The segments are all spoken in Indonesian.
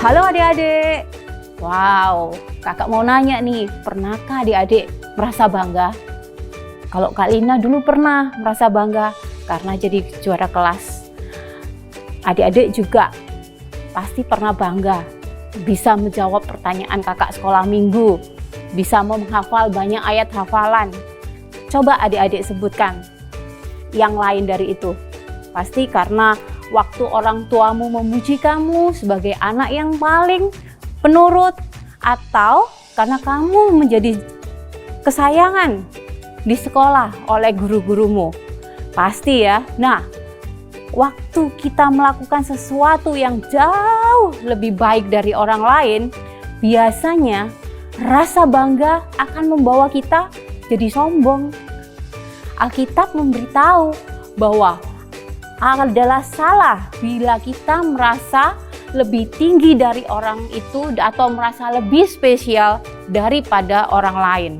Halo adik-adik. Wow, kakak mau nanya nih, pernahkah adik-adik merasa bangga? Kalau Kak Lina dulu pernah merasa bangga karena jadi juara kelas. Adik-adik juga pasti pernah bangga bisa menjawab pertanyaan kakak sekolah minggu, bisa menghafal banyak ayat hafalan. Coba adik-adik sebutkan yang lain dari itu. Pasti karena waktu orang tuamu memuji kamu sebagai anak yang paling penurut, atau karena kamu menjadi kesayangan di sekolah oleh guru-gurumu. Pasti ya. Nah, waktu kita melakukan sesuatu yang jauh lebih baik dari orang lain, biasanya rasa bangga akan membawa kita jadi sombong. Alkitab memberitahu bahwa adalah salah bila kita merasa lebih tinggi dari orang itu atau merasa lebih spesial daripada orang lain.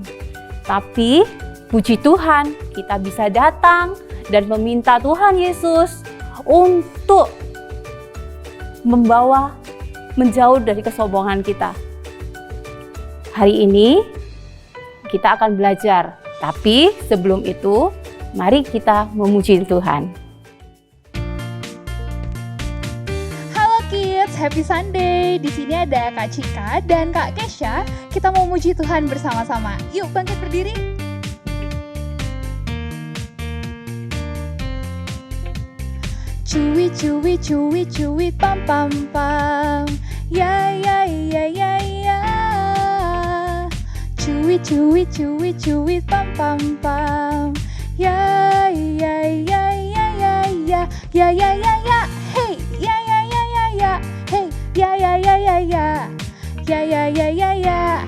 Tapi puji Tuhan, kita bisa datang dan meminta Tuhan Yesus untuk membawa menjauh dari kesombongan kita. Hari ini kita akan belajar, tapi sebelum itu mari kita memuji Tuhan. Happy Sunday. Di sini ada Kak Cika dan Kak Kesha. Kita mau muji Tuhan bersama-sama. Yuk bangkit berdiri. Cuwi cuwi cuwi cuwi pam pam pam. Ya ya ya ya ya. Cuwi cuwi cuwi cuwi pam pam pam. Ya ya ya ya ya ya. Ya ya ya ya. Hey, ya ya ya ya ya. Hey, ya ya ya ya ya. Ya ya ya ya ya.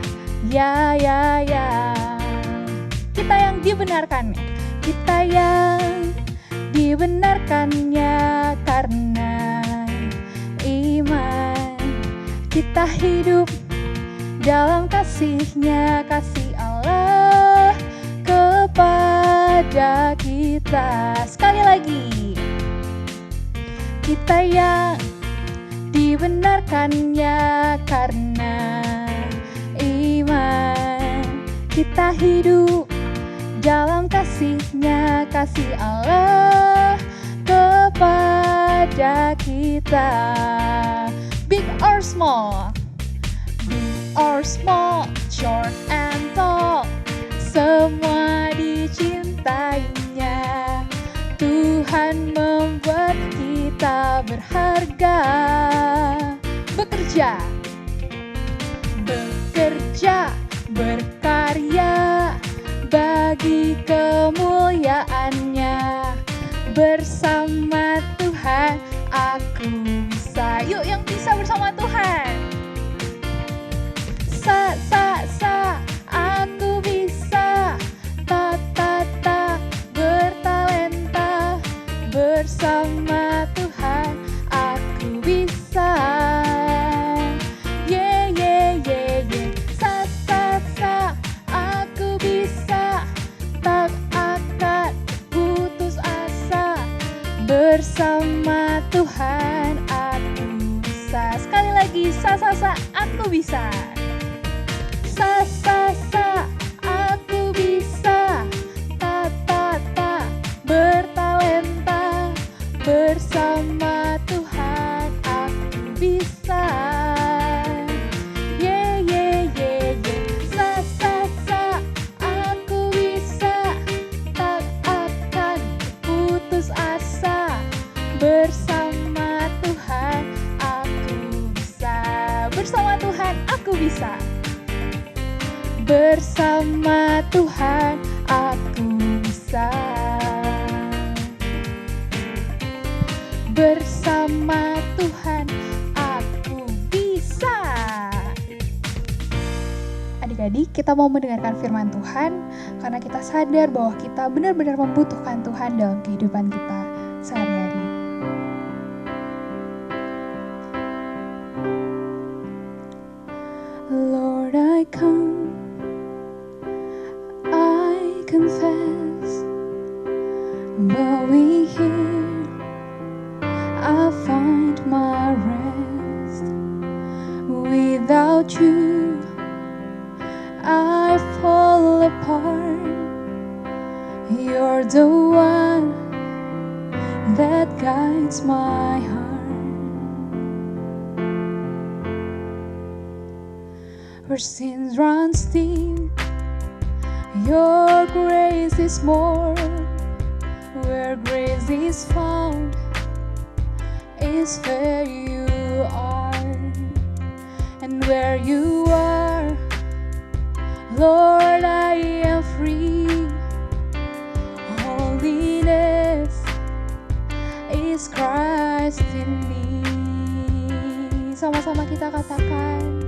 Ya ya ya. Kita yang dibenarkannya. Kita yang dibenarkannya karena iman. Kita hidup dalam kasih-Nya, kasih Allah kepada kita. Sekali lagi. Kita yang dibenarkannya karena iman. Kita hidup dalam kasih-Nya, kasih Allah kepada kita. Big or small, big or small, short and tall, semua dicintainya. Tuhan membuat kita berharga. Bekerja, bekerja, berkarya bagi kemuliaan-Nya. Bersama Tuhan aku bisa. Yuk yang bisa bersama Tuhan. Aku bisa. Bertalenta. Bersama Tuhan aku bisa. Yeah yeah yeah yeah. Aku bisa. Tak akan putus asa. Bersama Tuhan aku bisa. Sekali lagi, aku bisa. Aku bisa. Bertalenta. Bersama Tuhan aku bisa. Yeah yeah yeah yeah. Aku bisa. Tak akan putus asa. Bersama Tuhan aku bisa. Bersama Tuhan aku bisa. Bersama Tuhan aku bisa. Bersama Tuhan aku bisa. Adik-adik, kita mau mendengarkan firman Tuhan karena kita sadar bahwa kita benar-benar membutuhkan Tuhan dalam kehidupan kita sehari-hari. Lord, I come, I confess, bowing here I find my rest. Without you, I fall apart. You're the one that guides my heart. Where sins run deep, your grace is more. Where grace is found is where you are. And where you are, Lord, I am free. Holiness is Christ in me. Sama-sama kita katakan,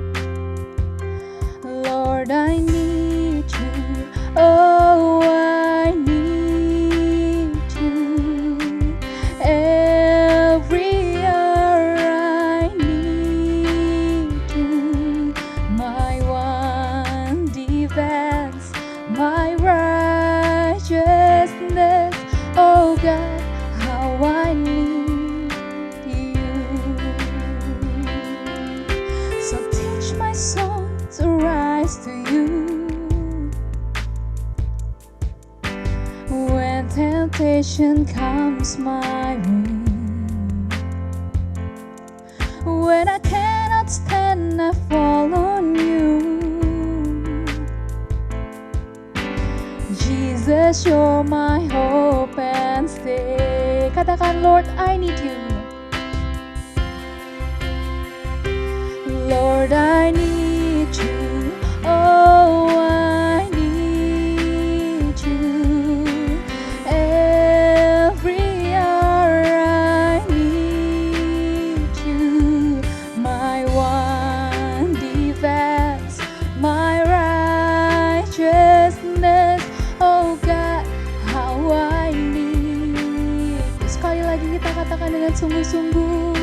Lord, I need you. Oh, I need you. Every hour I need you. My one defense, my righteousness. Oh God, how I need you. So teach my soul to rise to you. When temptation comes my way, when I cannot stand, I fall on you. Jesus, you're my hope and stay. Katakan, Lord, I need you. Lord, I need you. Oh, I need you. Every hour I need you. My one defense, my righteousness. Oh God, how I need. Sekali lagi kita katakan dengan sungguh-sungguh.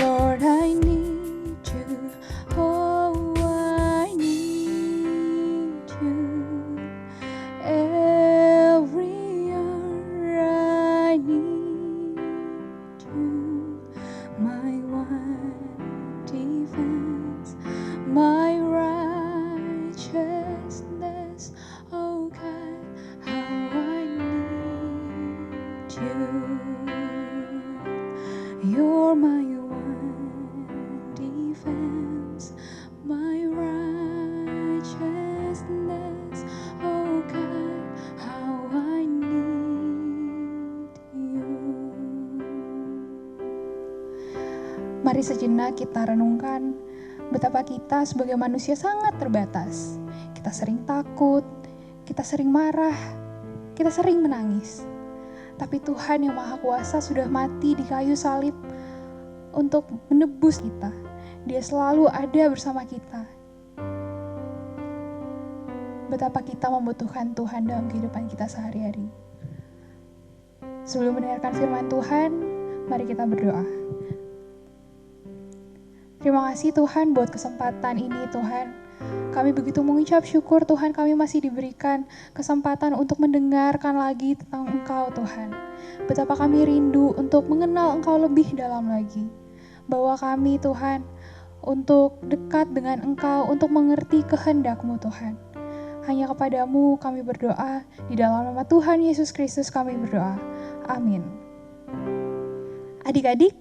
Lord, I need you. Oh, I need you. Every hour I need you. My one defense, my righteousness. Oh God, how I need you. You're my one defense, my righteousness. Oh God, how I need you. Mari sejenak kita renungkan betapa kita sebagai manusia sangat terbatas. Kita sering takut, kita sering marah, kita sering menangis. Tapi Tuhan yang Maha Kuasa sudah mati di kayu salib untuk menebus kita. Dia selalu ada bersama kita. Betapa kita membutuhkan Tuhan dalam kehidupan kita sehari-hari. Sebelum mendengarkan firman Tuhan, mari kita berdoa. Terima kasih Tuhan buat kesempatan ini Tuhan. Kami begitu mengucap syukur Tuhan, kami masih diberikan kesempatan untuk mendengarkan lagi tentang Engkau Tuhan. Betapa kami rindu untuk mengenal Engkau lebih dalam lagi. Bawa kami Tuhan untuk dekat dengan Engkau, untuk mengerti kehendak-Mu Tuhan. Hanya kepadamu kami berdoa, di dalam nama Tuhan Yesus Kristus kami berdoa. Amin. Adik-adik,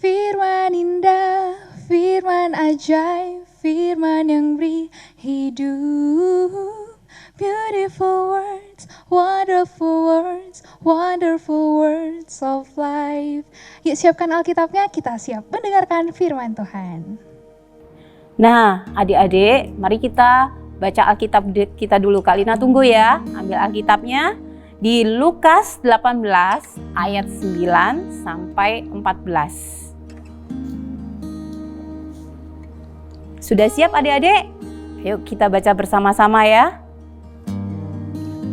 firman indah, firman ajaib, firman yang beri hidup. Beautiful words, wonderful words of life. Yuk siapkan Alkitabnya, kita siap mendengarkan firman Tuhan. Nah, adik-adik, mari kita baca Alkitab kita dulu. Kalina tunggu ya, ambil Alkitabnya di Lukas 18 ayat 9 sampai 14. Sudah siap adik-adik? Yuk kita baca bersama-sama ya.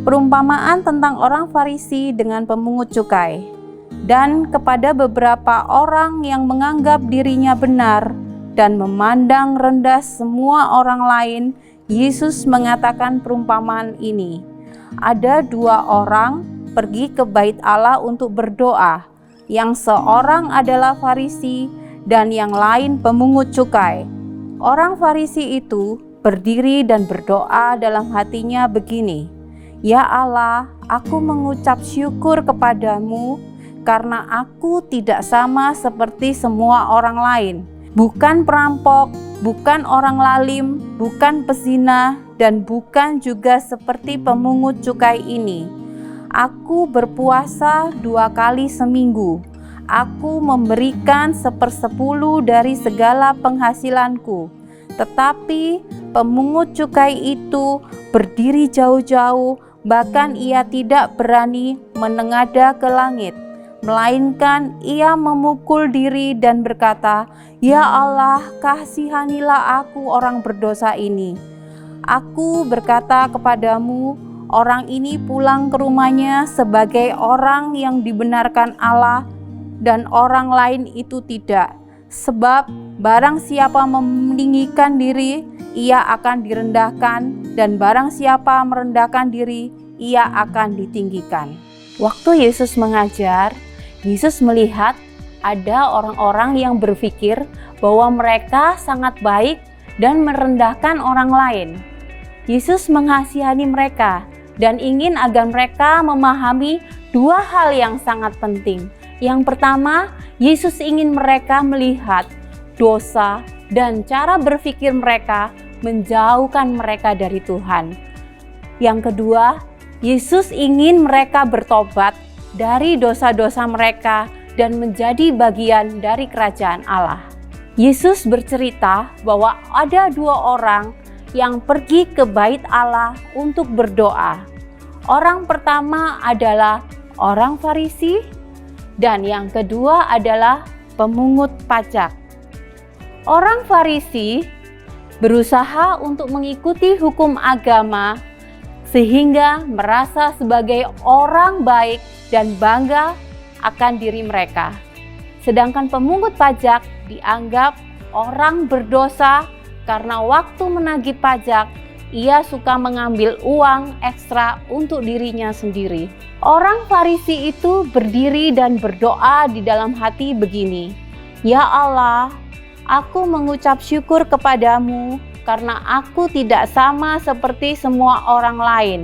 Perumpamaan tentang orang Farisi dengan pemungut cukai. Dan kepada beberapa orang yang menganggap dirinya benar dan memandang rendah semua orang lain, Yesus mengatakan perumpamaan ini. Ada dua orang pergi ke bait Allah untuk berdoa. Yang seorang adalah Farisi dan yang lain pemungut cukai. Orang Farisi itu berdiri dan berdoa dalam hatinya begini, "Ya Allah, aku mengucap syukur kepadamu karena aku tidak sama seperti semua orang lain. Bukan perampok, bukan orang lalim, bukan pezina, dan bukan juga seperti pemungut cukai ini. Aku berpuasa 2 kali seminggu. Aku memberikan 1/10 dari segala penghasilanku." Tetapi pemungut cukai itu berdiri jauh-jauh, bahkan ia tidak berani menengadah ke langit, melainkan ia memukul diri dan berkata, "Ya Allah, kasihanilah aku orang berdosa ini." Aku berkata kepadamu, orang ini pulang ke rumahnya sebagai orang yang dibenarkan Allah, dan orang lain itu tidak. Sebab barang siapa meninggikan diri, ia akan direndahkan, dan barang siapa merendahkan diri, ia akan ditinggikan. Waktu Yesus mengajar, Yesus melihat ada orang-orang yang berpikir bahwa mereka sangat baik dan merendahkan orang lain. Yesus mengasihani mereka dan ingin agar mereka memahami 2 hal yang sangat penting. Yang pertama, Yesus ingin mereka melihat dosa dan cara berpikir mereka menjauhkan mereka dari Tuhan. Yang kedua, Yesus ingin mereka bertobat dari dosa-dosa mereka dan menjadi bagian dari kerajaan Allah. Yesus bercerita bahwa ada 2 orang yang pergi ke bait Allah untuk berdoa. Orang pertama adalah orang Farisi, dan yang kedua adalah pemungut pajak. Orang Farisi berusaha untuk mengikuti hukum agama sehingga merasa sebagai orang baik dan bangga akan diri mereka. Sedangkan pemungut pajak dianggap orang berdosa karena waktu menagih pajak, ia suka mengambil uang ekstra untuk dirinya sendiri. Orang Farisi itu berdiri dan berdoa di dalam hati begini, "Ya Allah, aku mengucap syukur kepadamu karena aku tidak sama seperti semua orang lain.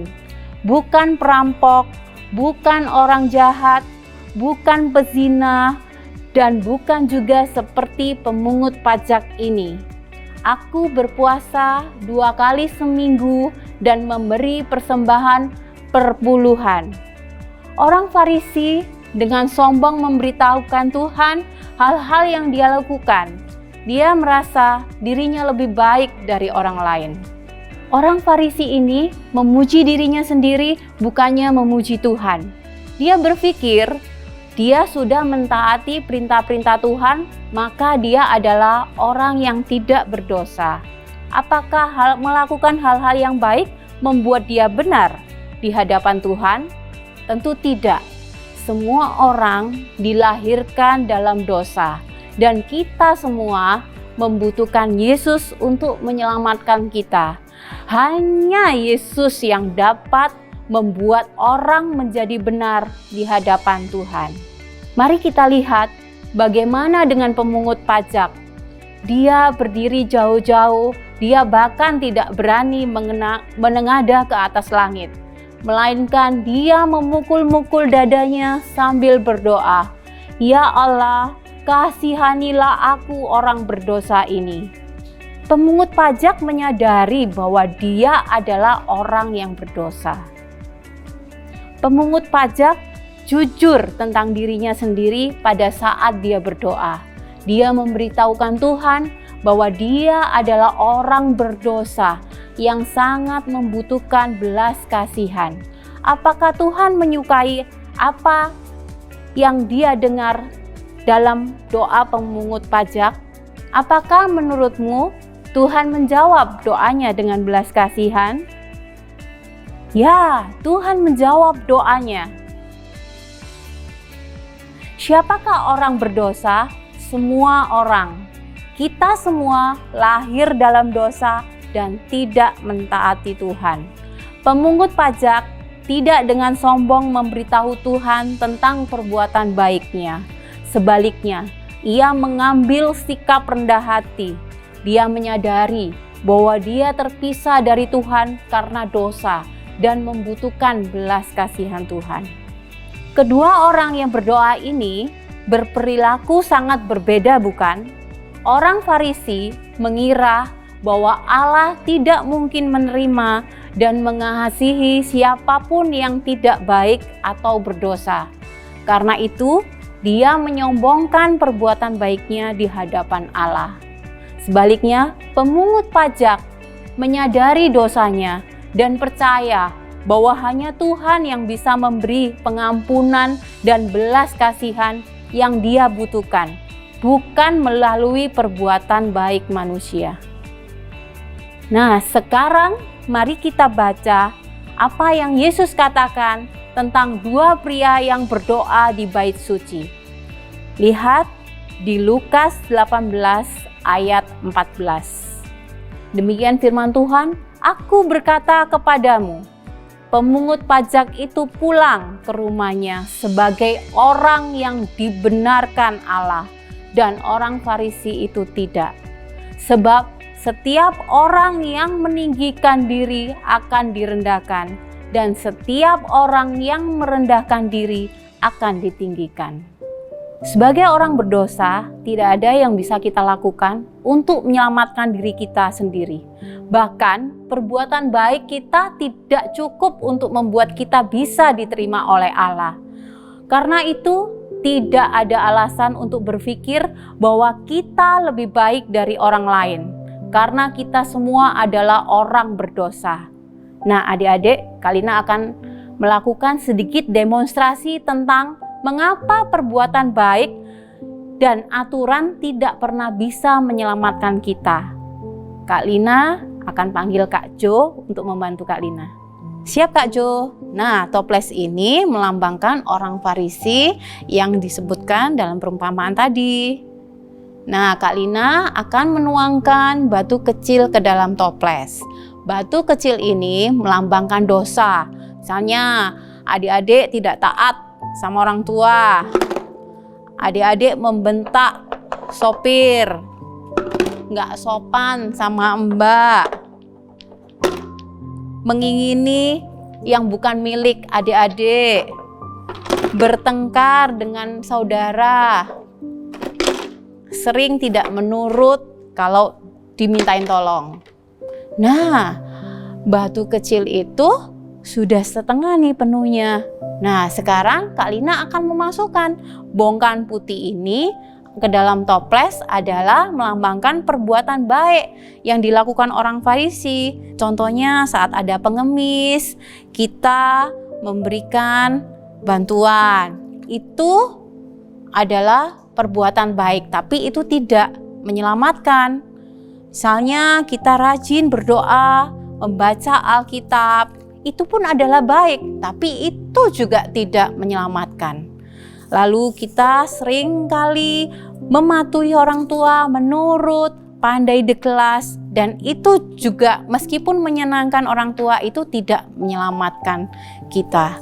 Bukan perampok, bukan orang jahat, bukan pezina, dan bukan juga seperti pemungut pajak ini. Aku berpuasa 2 kali seminggu dan memberi persembahan perpuluhan." Orang Farisi dengan sombong memberitahukan Tuhan hal-hal yang dia lakukan. Dia merasa dirinya lebih baik dari orang lain. Orang Farisi ini memuji dirinya sendiri, bukannya memuji Tuhan. Dia berpikir dia sudah mentaati perintah-perintah Tuhan, maka dia adalah orang yang tidak berdosa. Apakah melakukan hal-hal yang baik membuat dia benar di hadapan Tuhan? Tentu tidak. Semua orang dilahirkan dalam dosa, dan kita semua membutuhkan Yesus untuk menyelamatkan kita. Hanya Yesus yang dapat membuat orang menjadi benar di hadapan Tuhan. Mari kita lihat bagaimana dengan pemungut pajak. Dia berdiri jauh-jauh, dia bahkan tidak berani menengadah ke atas langit, melainkan dia memukul-mukul dadanya sambil berdoa, "Ya Allah, kasihanilah aku orang berdosa ini." Pemungut pajak menyadari bahwa dia adalah orang yang berdosa. Pemungut pajak jujur tentang dirinya sendiri pada saat dia berdoa. Dia memberitahukan Tuhan bahwa dia adalah orang berdosa yang sangat membutuhkan belas kasihan. Apakah Tuhan menyukai apa yang dia dengar dalam doa pemungut pajak? Apakah menurutmu Tuhan menjawab doanya dengan belas kasihan? Ya, Tuhan menjawab doanya. Siapakah orang berdosa? Semua orang. Kita semua lahir dalam dosa dan tidak mentaati Tuhan. Pemungut pajak tidak dengan sombong memberitahu Tuhan tentang perbuatan baiknya. Sebaliknya, ia mengambil sikap rendah hati. Dia menyadari bahwa dia terpisah dari Tuhan karena dosa dan membutuhkan belas kasihan Tuhan. Kedua orang yang berdoa ini berperilaku sangat berbeda, bukan? Orang Farisi mengira bahwa Allah tidak mungkin menerima dan mengasihi siapapun yang tidak baik atau berdosa. Karena itu, dia menyombongkan perbuatan baiknya di hadapan Allah. Sebaliknya, pemungut pajak menyadari dosanya dan percaya bahwa hanya Tuhan yang bisa memberi pengampunan dan belas kasihan yang dia butuhkan, bukan melalui perbuatan baik manusia. Nah, sekarang mari kita baca apa yang Yesus katakan tentang dua pria yang berdoa di bait suci. Lihat di Lukas 18 ayat 14. Demikian firman Tuhan, "Aku berkata kepadamu, pemungut pajak itu pulang ke rumahnya sebagai orang yang dibenarkan Allah, dan orang Farisi itu tidak. Sebab setiap orang yang meninggikan diri akan direndahkan, dan setiap orang yang merendahkan diri akan ditinggikan." Sebagai orang berdosa, tidak ada yang bisa kita lakukan untuk menyelamatkan diri kita sendiri. Bahkan, perbuatan baik kita tidak cukup untuk membuat kita bisa diterima oleh Allah. Karena itu, tidak ada alasan untuk berpikir bahwa kita lebih baik dari orang lain. Karena kita semua adalah orang berdosa. Nah, adik-adik, Kalina akan melakukan sedikit demonstrasi tentang mengapa perbuatan baik dan aturan tidak pernah bisa menyelamatkan kita. Kak Lina akan panggil Kak Jo untuk membantu Kak Lina. Siap Kak Jo? Nah, toples ini melambangkan orang Farisi yang disebutkan dalam perumpamaan tadi. Nah, Kak Lina akan menuangkan batu kecil ke dalam toples. Batu kecil ini melambangkan dosa. Misalnya, adik-adik tidak taat sama orang tua, adik-adik membentak sopir, nggak sopan sama mbak, mengingini yang bukan milik adik-adik, bertengkar dengan saudara, sering tidak menurut kalau dimintain tolong. Nah, batu kecil itu sudah setengah nih penuhnya. Nah, sekarang Kak Lina akan memasukkan bongkahan putih ini ke dalam toples adalah melambangkan perbuatan baik yang dilakukan orang Farisi. Contohnya saat ada pengemis, kita memberikan bantuan. Itu adalah perbuatan baik, tapi itu tidak menyelamatkan. Misalnya kita rajin berdoa, membaca Alkitab, itu pun adalah baik, tapi itu juga tidak menyelamatkan. Lalu kita sering kali mematuhi orang tua, menurut, pandai di kelas, dan itu juga meskipun menyenangkan orang tua itu tidak menyelamatkan kita.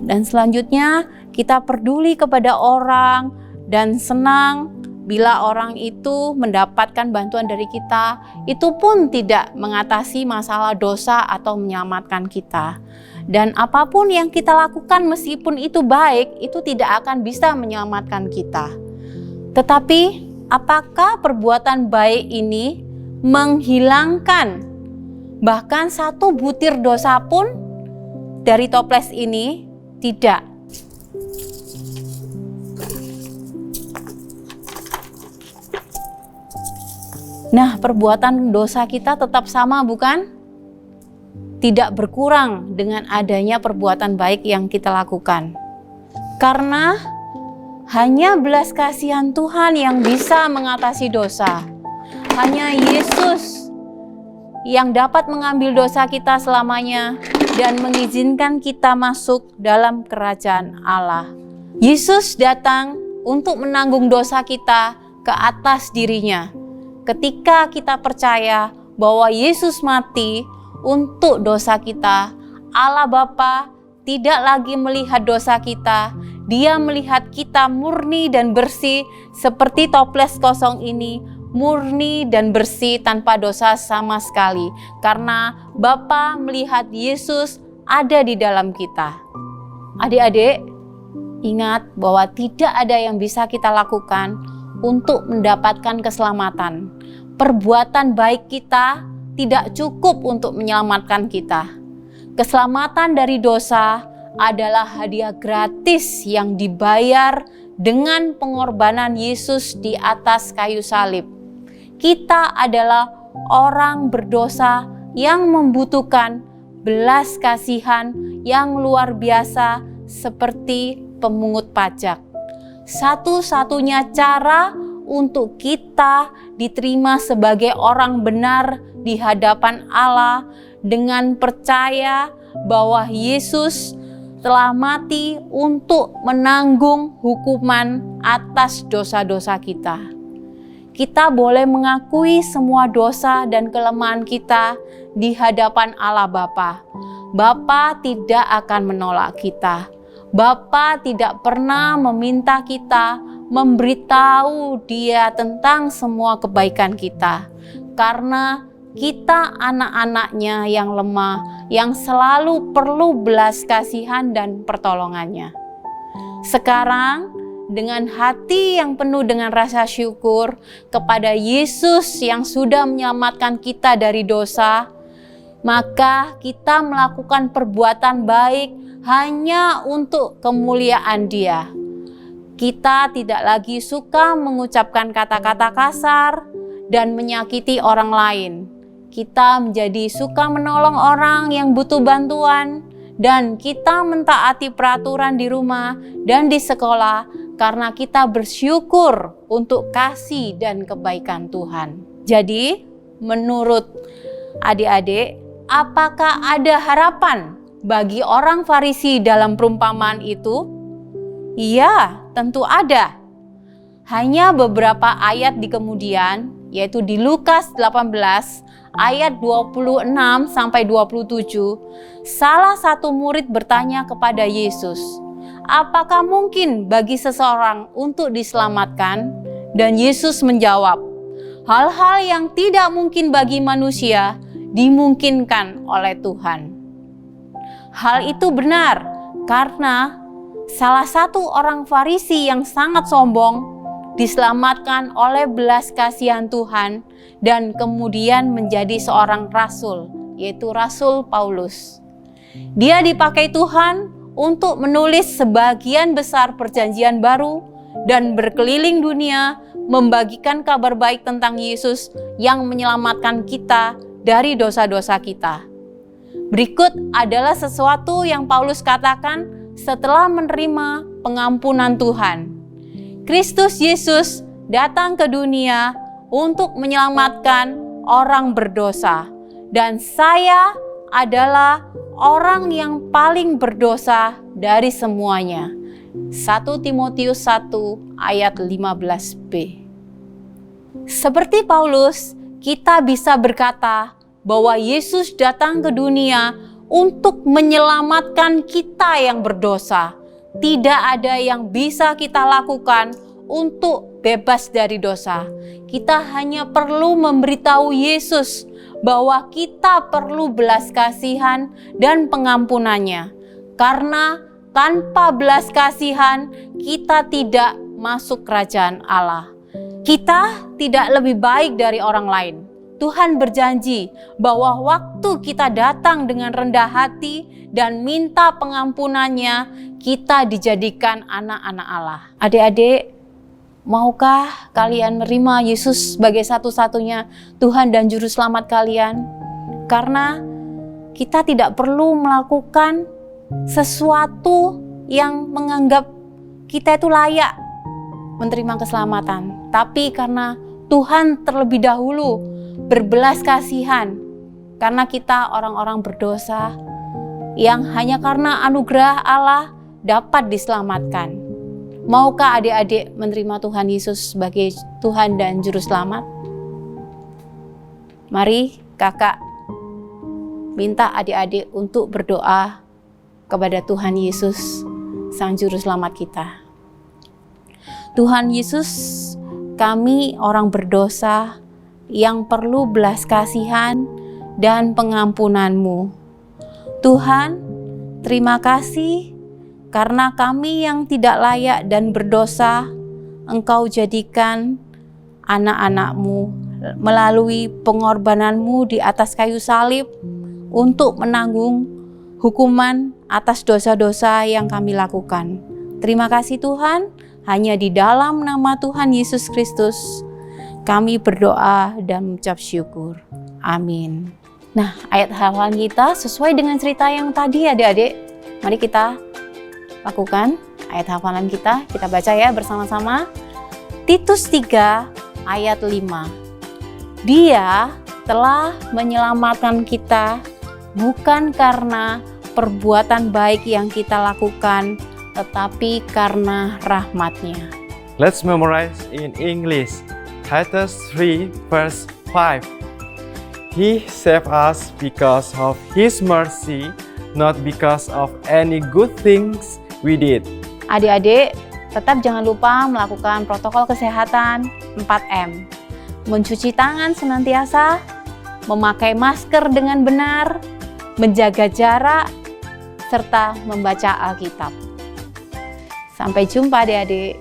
Dan selanjutnya kita peduli kepada orang dan senang bila orang itu mendapatkan bantuan dari kita, itu pun tidak mengatasi masalah dosa atau menyelamatkan kita. Dan apapun yang kita lakukan meskipun itu baik, itu tidak akan bisa menyelamatkan kita. Tetapi, apakah perbuatan baik ini menghilangkan bahkan satu butir dosa pun dari toples ini? Tidak. Nah, perbuatan dosa kita tetap sama, bukan? Tidak berkurang dengan adanya perbuatan baik yang kita lakukan. Karena hanya belas kasihan Tuhan yang bisa mengatasi dosa. Hanya Yesus yang dapat mengambil dosa kita selamanya dan mengizinkan kita masuk dalam kerajaan Allah. Yesus datang untuk menanggung dosa kita ke atas dirinya. Ketika kita percaya bahwa Yesus mati untuk dosa kita, Allah Bapa tidak lagi melihat dosa kita Dia melihat kita murni dan bersih seperti toples kosong ini, murni dan bersih tanpa dosa sama sekali. Karena Bapa melihat Yesus ada di dalam kita. Adik-adik, ingat bahwa tidak ada yang bisa kita lakukan untuk mendapatkan keselamatan. Perbuatan baik kita tidak cukup untuk menyelamatkan kita. Keselamatan dari dosa adalah hadiah gratis yang dibayar dengan pengorbanan Yesus di atas kayu salib. Kita adalah orang berdosa yang membutuhkan belas kasihan yang luar biasa seperti pemungut pajak. Satu-satunya cara untuk kita diterima sebagai orang benar di hadapan Allah dengan percaya bahwa Yesus telah mati untuk menanggung hukuman atas dosa-dosa kita. Kita boleh mengakui semua dosa dan kelemahan kita di hadapan Allah Bapa. Bapa tidak akan menolak kita. Bapa tidak pernah meminta kita memberitahu Dia tentang semua kebaikan kita. Karena kita anak-anaknya yang lemah, yang selalu perlu belas kasihan dan pertolongannya. Sekarang, dengan hati yang penuh dengan rasa syukur kepada Yesus yang sudah menyelamatkan kita dari dosa, maka kita melakukan perbuatan baik hanya untuk kemuliaan Dia. Kita tidak lagi suka mengucapkan kata-kata kasar dan menyakiti orang lain. Kita menjadi suka menolong orang yang butuh bantuan, dan kita mentaati peraturan di rumah dan di sekolah karena kita bersyukur untuk kasih dan kebaikan Tuhan. Jadi, menurut adik-adik, apakah ada harapan bagi orang Farisi dalam perumpamaan itu? Iya, tentu ada. Hanya beberapa ayat di kemudian, yaitu di Lukas 18 ayat 26 sampai 27, salah satu murid bertanya kepada Yesus, "Apakah mungkin bagi seseorang untuk diselamatkan?" Dan Yesus menjawab, "Hal-hal yang tidak mungkin bagi manusia dimungkinkan oleh Tuhan." Hal itu benar karena salah satu orang Farisi yang sangat sombong diselamatkan oleh belas kasihan Tuhan dan kemudian menjadi seorang rasul, yaitu Rasul Paulus. Dia dipakai Tuhan untuk menulis sebagian besar perjanjian baru dan berkeliling dunia membagikan kabar baik tentang Yesus yang menyelamatkan kita dari dosa-dosa kita. Berikut adalah sesuatu yang Paulus katakan setelah menerima pengampunan Tuhan. Kristus Yesus datang ke dunia untuk menyelamatkan orang berdosa, dan saya adalah orang yang paling berdosa dari semuanya. 1 Timotius 1 ayat 15b. Seperti Paulus, kita bisa berkata bahwa Yesus datang ke dunia untuk menyelamatkan kita yang berdosa. Tidak ada yang bisa kita lakukan untuk bebas dari dosa. Kita hanya perlu memberitahu Yesus bahwa kita perlu belas kasihan dan pengampunannya. Karena tanpa belas kasihan, kita tidak masuk kerajaan Allah. Kita tidak lebih baik dari orang lain. Tuhan berjanji bahwa waktu kita datang dengan rendah hati dan minta pengampunannya, kita dijadikan anak-anak Allah. Adik-adik, maukah kalian menerima Yesus sebagai satu-satunya Tuhan dan Juru Selamat kalian? Karena kita tidak perlu melakukan sesuatu yang menganggap kita itu layak menerima keselamatan. Tapi karena Tuhan terlebih dahulu berbelas kasihan karena kita orang-orang berdosa yang hanya karena anugerah Allah dapat diselamatkan. Maukah adik-adik menerima Tuhan Yesus sebagai Tuhan dan Juru Selamat? Mari kakak minta adik-adik untuk berdoa kepada Tuhan Yesus Sang Juru Selamat kita. Tuhan Yesus, kami orang berdosa yang perlu belas kasihan dan pengampunan-Mu. Tuhan, terima kasih karena kami yang tidak layak dan berdosa, Engkau jadikan anak-anak-Mu melalui pengorbanan-Mu di atas kayu salib untuk menanggung hukuman atas dosa-dosa yang kami lakukan. Terima kasih Tuhan, hanya di dalam nama Tuhan Yesus Kristus kami berdoa dan mengucap syukur. Amin. Nah, ayat hafalan kita sesuai dengan cerita yang tadi adik-adik. Mari kita lakukan ayat hafalan kita baca ya bersama-sama. Titus 3 ayat 5. Dia telah menyelamatkan kita bukan karena perbuatan baik yang kita lakukan, tetapi karena rahmat-Nya. Let's memorize in English. Titus 3 verse 5. He saved us because of His mercy, not because of any good things we did. Adik-adik, tetap jangan lupa melakukan protokol kesehatan 4M. Mencuci tangan senantiasa, memakai masker dengan benar, menjaga jarak, serta membaca Alkitab. Sampai jumpa adik-adik.